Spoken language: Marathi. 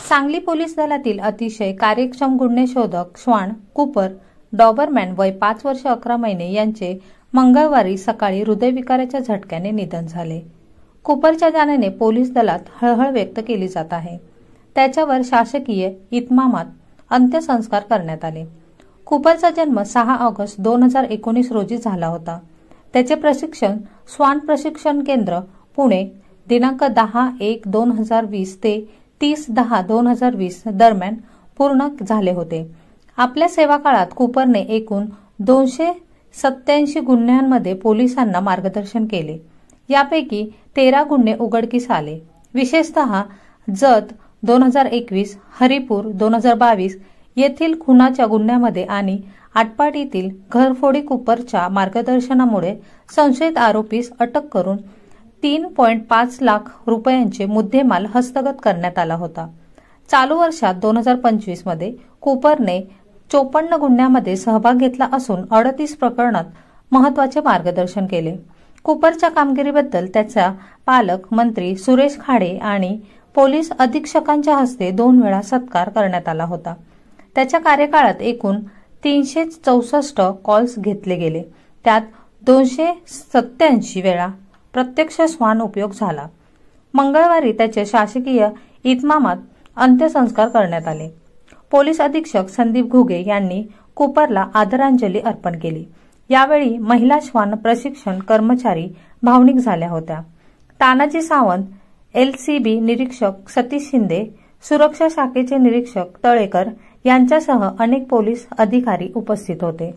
सांगली पोलीस दलातील अतिशय कार्यक्षम गुन्हेशोधक श्वान कूपर डॉबरमॅन वय 5 वर्ष 11 महिने यांचे मंगळवारी सकाळी हृदयविकाराच्या झटक्याने निधन झाले। कूपरच्या जाण्याने पोलीस दलात हळहळ व्यक्त केली जात आहे। त्याच्यावर शासकीय इतमामात अंत्यसंस्कार करण्यात आले। कूपरचा जन्म 6 ऑगस्ट 2019 रोजी झाला होता। त्याचे प्रशिक्षण श्वान प्रशिक्षण केंद्र पुणे दिनांक 10/1/2020 ते 30/10/2020 दरम्यान पूर्ण झाले होते। आपल्या सेवा काळात कूपरने एकूण 287 गुन्ह्यांमध्ये पोलिसांना मार्गदर्शन केले। यापैकी 13 गुन्हे उघडकीस आले। विशेषतः जत 2021, हरिपूर 2022 येथील खुनाच्या गुन्ह्यामध्ये आणि आटपाडीतील घरफोडी कूपरच्या मार्गदर्शनामुळे संशयित आरोपीस अटक करून 3.5 लाख रुपयांचे मुद्देमाल हस्तगत करण्यात आला होता। चालू वर्षात 2025 मध्ये कूपरने 54 गुन्ह्यामध्ये सहभाग घेतला असून 38 प्रकरणात महत्त्वाचे मार्गदर्शन केले। कूपरच्या कामगिरीबद्दल त्याचा पालक मंत्री सुरेश खाडे आणि पोलीस अधीक्षकांच्या हस्ते 2 वेळा सत्कार करण्यात आला होता। त्याच्या कार्यकाळात एकूण 364 कॉल्स घेतले गेले, त्यात 287 वेळा प्रत्यक्ष श्वान उपयोग झाला। मंगळवारी त्याचे शासकीय इतमामात अंत्यसंस्कार करण्यात आले। पोलीस अधीक्षक संदीप घुगे यांनी कूपरला आदरांजली अर्पण केली। यावेळी महिला श्वान प्रशिक्षण कर्मचारी भावनिक झाल्या होत्या। तानाजी सावंत, LCB निरीक्षक सतीश शिंदे, सुरक्षा शाखेचे निरीक्षक तळेकर यांच्यासह अनेक पोलीस अधिकारी उपस्थित होते।